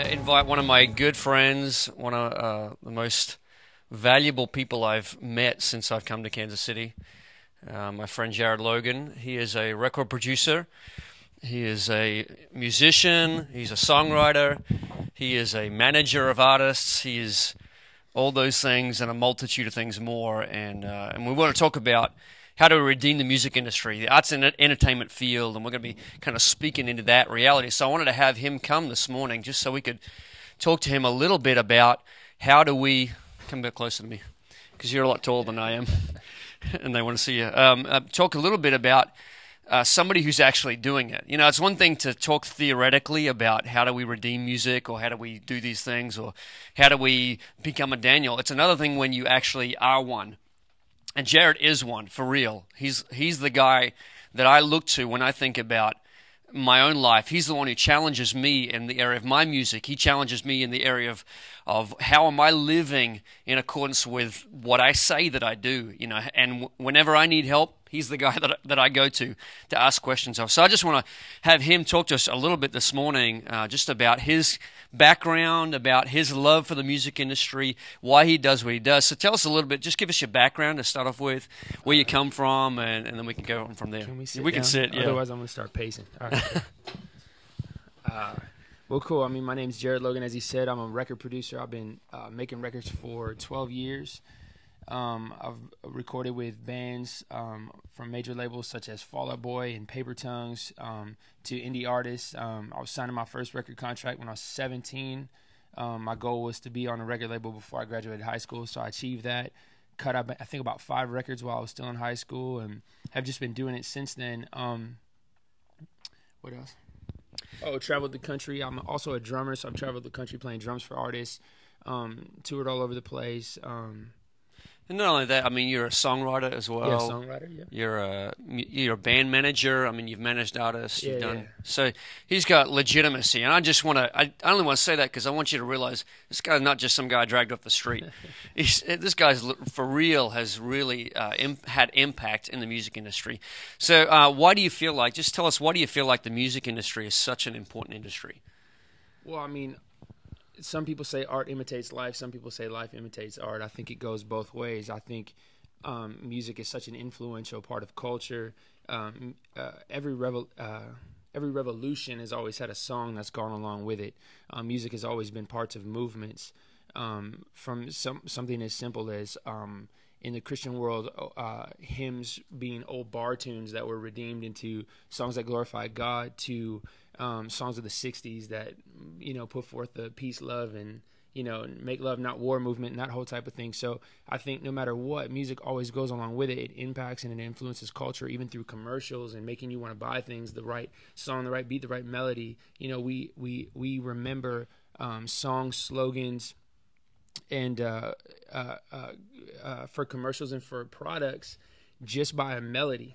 to invite one of my good friends, one of the most valuable people I've met since I've come to Kansas City. My friend Logan. He is a record producer. He is a musician. He's a songwriter. He is a manager of artists. He is all those things and a multitude of things more. And we want to talk about how to redeem the music industry, the arts and entertainment field, and we're going to be kind of speaking into that reality. So I wanted to have him come this morning just so we could talk to him a little bit about how do we, come a bit closer to me, because you're a lot taller than I am, and they want to see you. Talk a little bit about somebody who's actually doing it. You know, it's one thing to talk theoretically about how do we redeem music, or how do we do these things, or how do we become a Daniel. It's another thing when you actually are one. And Jared is one, for real. He's the guy that I look to when I think about my own life. He's the one who challenges me in the area of my music. He challenges me in the area of how am I living in accordance with what I say that I do, you know. And whenever I need help, he's the guy that I go to ask questions of. So I just want to have him talk to us a little bit this morning just about his background, about his love for the music industry, why he does what he does. So tell us a little bit, just give us your background to start off with, where you come from, and then we can go on from there. Can we sit We down? can sit, yeah. Otherwise, I'm going to start pacing. All right. Well, cool. I mean, my name's Jared Logan. As he said, I'm a record producer. I've been making records for 12 years. I've recorded with bands from major labels such as Fall Out Boy and Paper Tongues to indie artists. I was signing my first record contract when I was 17. My goal was to be on a record label before I graduated high school, so I achieved that. Cut up, I think, about 5 records while I was still in high school, and have just been doing it since then. What else? Oh, traveled the country. I'm also a drummer, so I've traveled the country playing drums for artists, toured all over the place. And not only that, I mean, you're a songwriter as well. Yeah, songwriter, yeah. You're a band manager. I mean, you've managed artists. You've done. Yeah. So he's got legitimacy, and I just want to. I only want to say that because I want you to realize this guy's not just some guy dragged off the street. This guy's for real has really had impact in the music industry. So why do you feel like? Just tell us, why do you feel like the music industry is such an important industry? Well, I mean, some people say art imitates life. Some people say life imitates art. I think it goes both ways. I think music is such an influential part of culture. Every revolution has always had a song that's gone along with it. Music has always been parts of movements. From something as simple as in the Christian world, hymns being old bar tunes that were redeemed into songs that glorify God, to songs of the 60s that, you know, put forth the peace, love, and, you know, make love, not war movement, and that whole type of thing. So I think no matter what, music always goes along with it. It impacts and it influences culture, even through commercials and making you want to buy things, the right song, the right beat, the right melody. You know, we remember songs, slogans, and for commercials and for products just by a melody.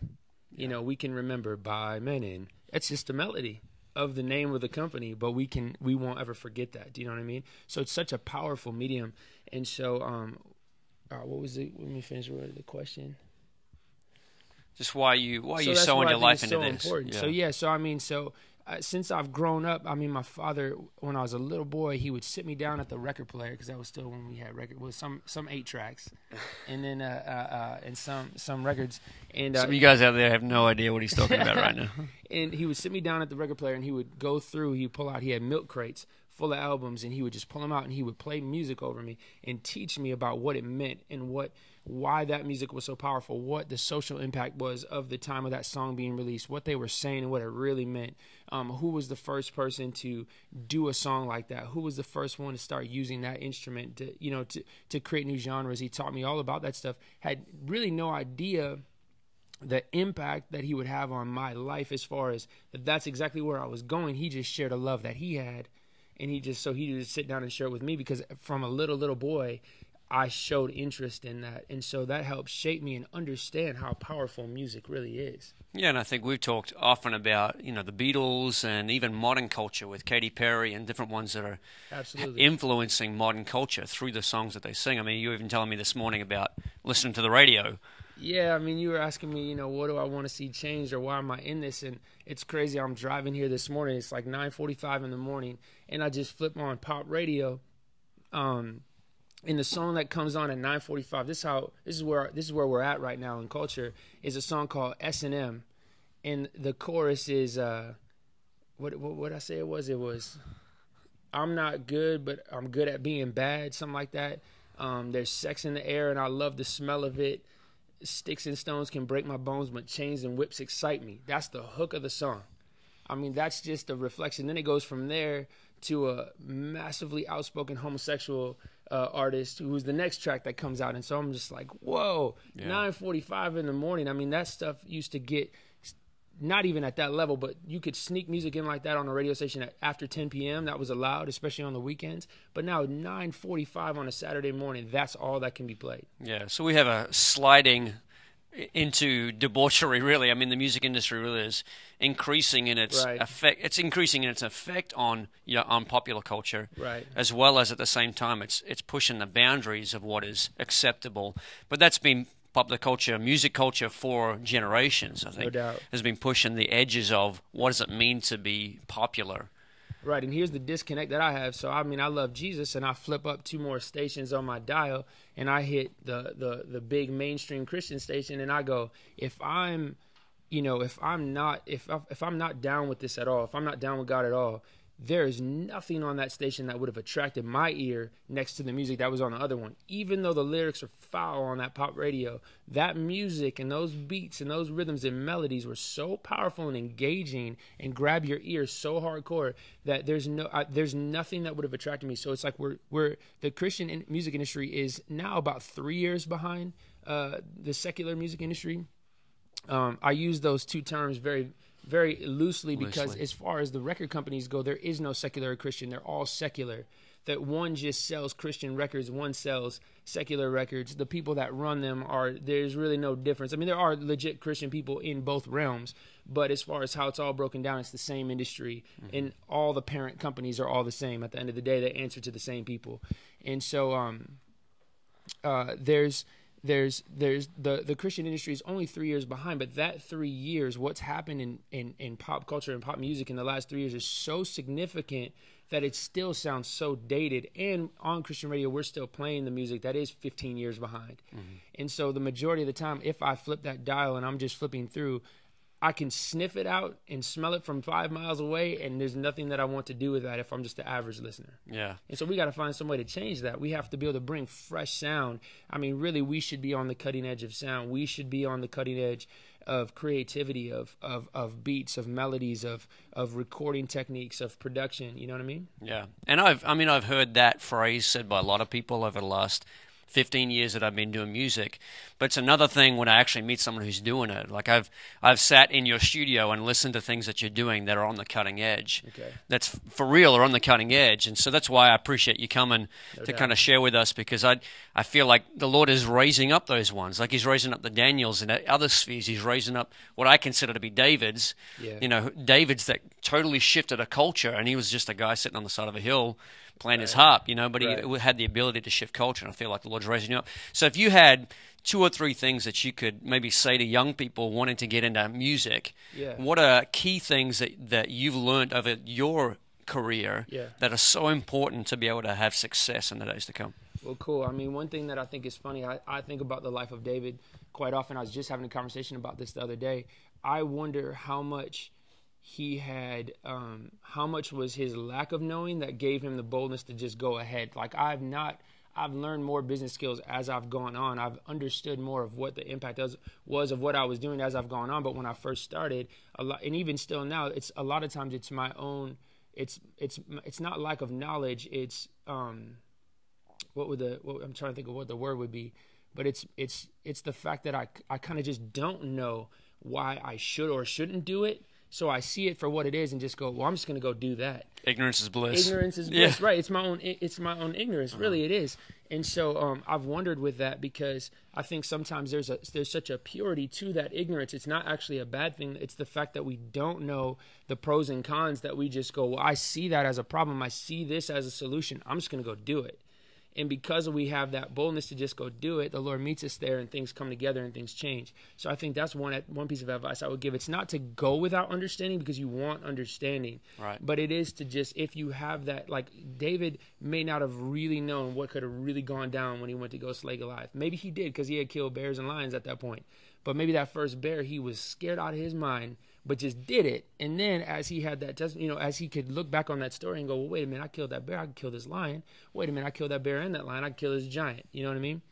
You know, we can remember by Menon. It's just a melody of the name of the company, but we won't ever forget that. Do you know what I mean? So it's such a powerful medium. And so what was it? Let me finish with the question. Just why you sowing your life into this? Important. Yeah. Since I've grown up, I mean, my father, when I was a little boy, he would sit me down at the record player, because that was still when we had record with some 8 tracks, and then and some records. And some of you guys out there have no idea what he's talking about right now. And he would sit me down at the record player, and he would go through. He'd pull out. He had milk crates full of albums, and he would just pull them out, and he would play music over me and teach me about what it meant and why that music was so powerful, what the social impact was of the time of that song being released, what they were saying and what it really meant. Who was the first person to do a song like that? Who was the first one to start using that instrument to create new genres? He taught me all about that stuff. Had really no idea the impact that he would have on my life, as far as that's exactly where I was going. He just shared a love that he had, and he just sit down and share it with me, because from a little boy, I showed interest in that. And so that helped shape me and understand how powerful music really is. Yeah, and I think we've talked often about, you know, the Beatles and even modern culture with Katy Perry and different ones that are absolutely influencing modern culture through the songs that they sing. I mean, you were even telling me this morning about listening to the radio Yeah, I mean, you were asking me, what do I want to see changed or why am I in this? And it's crazy. I'm driving here this morning. It's like 9:45 in the morning, and I just flip on pop radio. And the song that comes on at 9:45, this is where we're at right now in culture, is a song called S&M, and the chorus is what I say it was? It was, I'm not good, but I'm good at being bad, something like that. There's sex in the air, and I love the smell of it. Sticks and stones can break my bones, but chains and whips excite me. That's the hook of the song. I mean, that's just a reflection. Then it goes from there to a massively outspoken homosexual artist who's the next track that comes out. And so I'm just like, whoa, 9:45 in the morning. I mean, that stuff used to get, not even at that level, but you could sneak music in like that on a radio station after 10 p.m. That was allowed, especially on the weekends. But now 9:45 on a Saturday morning, that's all that can be played. Yeah, so we have a sliding into debauchery, really. I mean, the music industry really is increasing in its effect. It's increasing in its effect on on popular culture, right? As well as at the same time, it's pushing the boundaries of what is acceptable. But that's been popular culture, music culture for generations, I think, no doubt, has been pushing the edges of what does it mean to be popular. Right, and here's the disconnect that I have. So, I mean, I love Jesus, and I flip up 2 more stations on my dial, and I hit the big mainstream Christian station, and I go, if I'm not down with this at all, if I'm not down with God at all, there is nothing on that station that would have attracted my ear next to the music that was on the other one. Even though the lyrics are foul on that pop radio, that music and those beats and those rhythms and melodies were so powerful and engaging and grab your ears so hardcore that there's nothing that would have attracted me. So it's like we're the Christian music industry is now about 3 years behind the secular music industry. I use those 2 terms very loosely because as far as the record companies go, there is no secular or Christian. They're all secular. That one just sells Christian records, one sells secular records. The people that run them there's really no difference. I mean, there are legit Christian people in both realms, but as far as how it's all broken down, it's the same industry, and all the parent companies are all the same. At the end of the day, they answer to the same people. And so there's the Christian industry is only 3 years behind, but that 3 years, what's happened in pop culture and pop music in the last 3 years is so significant that it still sounds so dated. And on Christian radio, we're still playing the music that is 15 years behind. And so the majority of the time, if I flip that dial and I'm just flipping through, I can sniff it out and smell it from 5 miles away, and there's nothing that I want to do with that if I'm just the average listener. Yeah. And so we got to find some way to change that. We have to be able to bring fresh sound. I mean, really, we should be on the cutting edge of sound. We should be on the cutting edge of creativity, of beats, of melodies, of recording techniques, of production. You know what I mean? Yeah. And I've heard that phrase said by a lot of people over the last 15 years that I've been doing music, but it's another thing when I actually meet someone who's doing it. Like I've sat in your studio and listened to things that you're doing that are on the cutting edge. Okay. That's for real or on the cutting edge, and so that's why I appreciate you coming to kind of share with us, because I feel like the Lord is raising up those ones. Like He's raising up the Daniels and other spheres. He's raising up what I consider to be Davids. Yeah. You know, Davids that totally shifted a culture, and he was just a guy sitting on the side of a hill playing his harp, but he had the ability to shift culture, and I feel like the Lord's raising you up. So if you had 2 or 3 things that you could maybe say to young people wanting to get into music, what are key things that you've learned over your career that are so important to be able to have success in the days to come? Well, cool. I mean, one thing that I think is funny, I think about the life of David quite often. I was just having a conversation about this the other day. I wonder how much he had, how much was his lack of knowing that gave him the boldness to just go ahead. Like I've learned more business skills as I've gone on. I've understood more of what the impact was of what I was doing as I've gone on. But when I first started, and even still now, it's a lot of times it's my own. It's not lack of knowledge. It's I'm trying to think of what the word would be, but it's the fact that I kind of just don't know why I should or shouldn't do it. So I see it for what it is and just go, well, I'm just going to go do that. Ignorance is bliss. Ignorance is bliss, right? It's my own ignorance. Really, it is. And so I've wondered with that, because I think sometimes there's such a purity to that ignorance. It's not actually a bad thing. It's the fact that we don't know the pros and cons, that we just go, well, I see that as a problem. I see this as a solution. I'm just going to go do it. And because we have that boldness to just go do it, the Lord meets us there and things come together and things change. So I think that's one piece of advice I would give. It's not to go without understanding because you want understanding. Right. But it is to just, if you have that, like David may not have really known what could have really gone down when he went to go slay Goliath. Maybe he did because he had killed bears and lions at that point. But maybe that first bear, he was scared out of his mind, but just did it. And then as he had that, as he could look back on that story and go, well, wait a minute, I killed that bear, I could kill this lion. Wait a minute, I killed that bear and that lion, I could kill this giant. You know what I mean?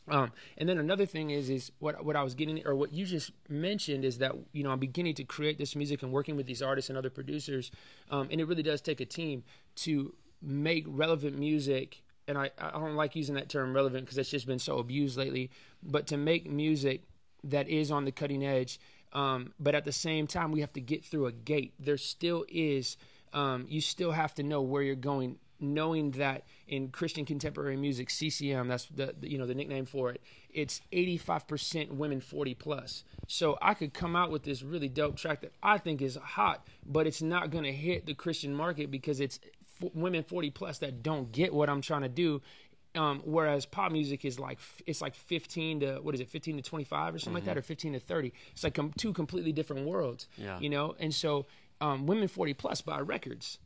And then another thing is what I was getting, or what you just mentioned, is that, I'm beginning to create this music and working with these artists and other producers. And it really does take a team to make relevant music. And I don't like using that term relevant because it's just been so abused lately, but to make music that is on the cutting edge. But at the same time, we have to get through a gate. There still is, you still have to know where you're going, knowing that in Christian contemporary music, CCM, that's the nickname for it, it's 85% women 40 plus. So I could come out with this really dope track that I think is hot, but it's not going to hit the Christian market because it's women 40 plus that don't get what I'm trying to do. Whereas pop music is it's like 15 to 25 or something like that, or 15 to 30. It's like two completely different worlds, And so women 40 plus buy records.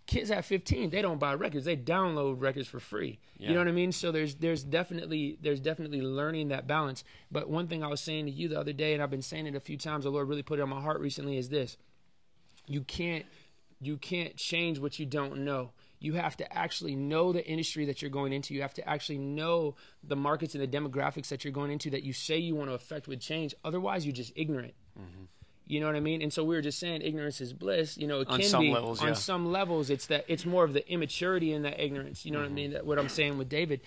Kids at 15, they don't buy records. They download records for free. Yeah. You know what I mean? So there's definitely learning that balance. But one thing I was saying to you the other day, and I've been saying it a few times, the Lord really put it on my heart recently, is this: you can't change what you don't know. You have to actually know the industry that you're going into. You have to actually know the markets and the demographics that you're going into that you say you want to affect with change. Otherwise, you're just ignorant. Mm-hmm. You know what I mean? And so we were just saying ignorance is bliss. It on can some be. Levels, on some levels, it's more of the immaturity in that ignorance. You know what I mean? What I'm saying with David,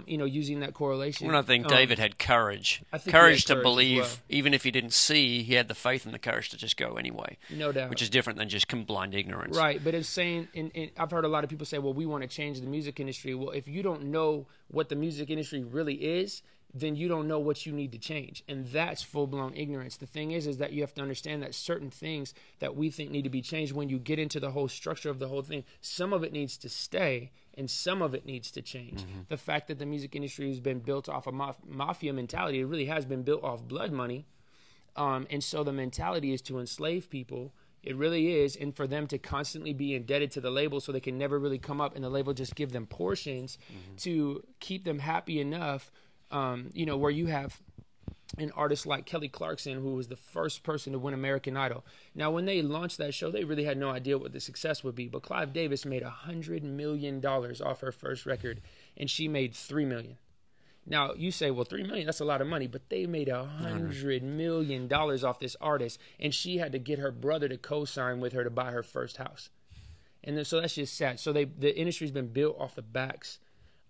using that correlation. Well, I think David had courage. Courage to believe, even if he didn't see, he had the faith and the courage to just go anyway. No doubt. Which is different than just blind ignorance. Right, but it's saying, and I've heard a lot of people say, well, we want to change the music industry. Well, if you don't know what the music industry really is, then you don't know what you need to change. And that's full-blown ignorance. The thing is that you have to understand that certain things that we think need to be changed, when you get into the whole structure of the whole thing, some of it needs to stay and some of it needs to change. Mm-hmm. The fact that the music industry has been built off a mafia mentality, it really has been built off blood money. And so the mentality is to enslave people. It really is. And for them to constantly be indebted to the label so they can never really come up, and the label just give them portions to keep them happy enough. Where you have an artist like Kelly Clarkson, who was the first person to win American Idol. Now, when they launched that show, they really had no idea what the success would be. But Clive Davis made $100 million off her first record, and she made $3 million. Now, you say, well, $3 million, that's a lot of money. But they made $100 million off this artist, and she had to get her brother to co-sign with her to buy her first house. And then, so that's just sad. So the industry's been built off the backs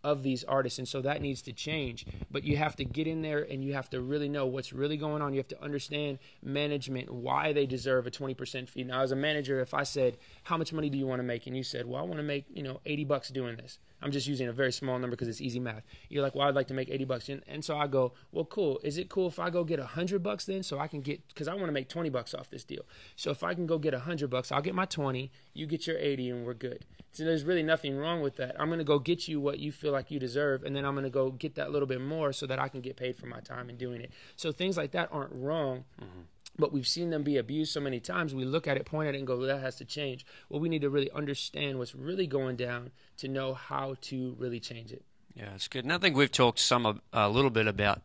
of these artists, and so that needs to change. But you have to get in there and you have to really know what's really going on. You have to understand management, why they deserve a 20% fee. Now, as a manager, if I said, how much money do you want to make? And you said, well, I want to make $80 doing this. I'm just using a very small number because it's easy math. You're like, well, I'd like to make $80. And so I go, well, cool. Is it cool if I go get $100 then? So I can get, because I want to make $20 off this deal. So if I can go get $100, I'll get my 20, you get your 80, and we're good. So there's really nothing wrong with that. I'm going to go get you what you feel like you deserve, and then I'm going to go get that little bit more so that I can get paid for my time in doing it. So things like that aren't wrong. Mm-hmm. But we've seen them be abused so many times. We look at it, point at it, and go, well, that has to change. Well, we need to really understand what's really going down to know how to really change it. Yeah, it's good. And I think we've talked a little bit about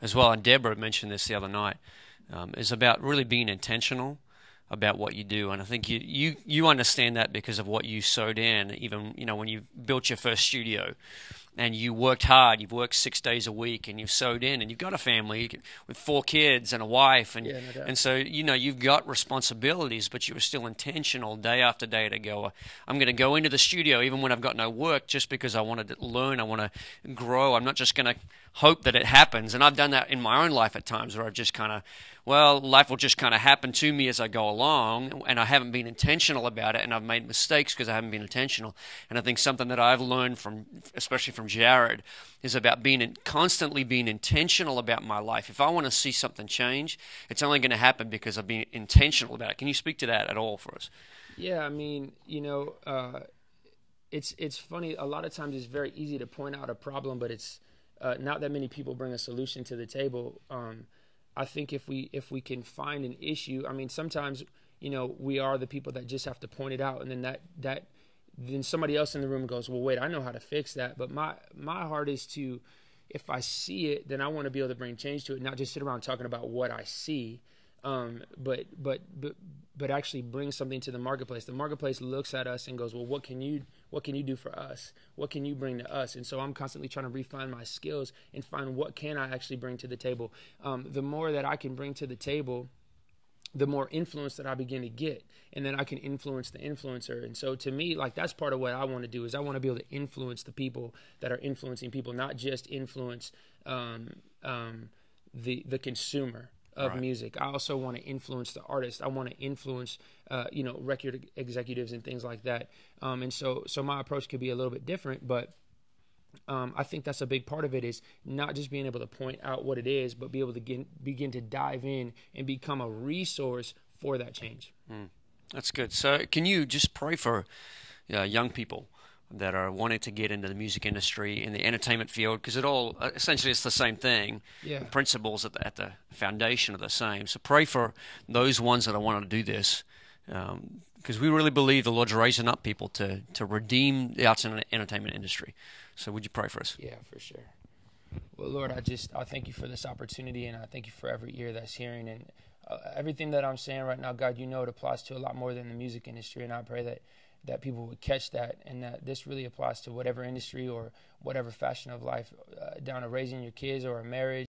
as well, and Deborah mentioned this the other night, is about really being intentional about what you do. And I think you understand that because of what you sowed in, even when you built your first studio. And you worked hard. You've worked 6 days a week, and you've sewed in, and you've got a family with 4 kids and a wife, and and so you've got responsibilities, but you were still intentional day after day to go. I'm going to go into the studio even when I've got no work, just because I want to learn. I want to grow. I'm not just going to hope that it happens. And I've done that in my own life at times, where I've just kind of, life will just kind of happen to me as I go along, and I haven't been intentional about it, and I've made mistakes because I haven't been intentional. And I think something that I've learned especially from Jared, is about constantly being intentional about my life. If I want to see something change, it's only going to happen because I've been intentional about it. Can you speak to that at all for us? Yeah, I mean, it's funny. A lot of times it's very easy to point out a problem, but it's not that many people bring a solution to the table. I think if we can find an issue, I mean, sometimes, you know, we are the people that just have to point it out, and then then somebody else in the room goes, well, wait, I know how to fix that. But my heart is to, if I see it, then I want to be able to bring change to it, not just sit around talking about what I see, but actually bring something to the marketplace. The marketplace looks at us and goes, well, what can you do for us? What can you bring to us? And so I'm constantly trying to refine my skills and find what can I actually bring to the table. The more that I can bring to the table, the more influence that I begin to get, and then I can influence the influencer. And so to me, like, that's part of what I want to do, is I want to be able to influence the people that are influencing people, not just influence the consumer of music. I also want to influence the artist. I want to influence, record executives and things like that. And so my approach could be a little bit different, but I think that's a big part of it, is not just being able to point out what it is, but be able to begin to dive in and become a resource for that change. That's good. So can you just pray for young people that are wanting to get into the music industry, in the entertainment field, because it all, essentially it's the same thing. Yeah. The principles at the foundation are the same. So pray for those ones that are wanting to do this, because we really believe the Lord's raising up people to redeem the arts and entertainment industry. So would you pray for us? Yeah, for sure. Well, Lord, I thank you for this opportunity, and I thank you for every ear that's hearing. And everything that I'm saying right now, God, you know it applies to a lot more than the music industry, and I pray that people would catch that, and that this really applies to whatever industry or whatever fashion of life, down to raising your kids or a marriage,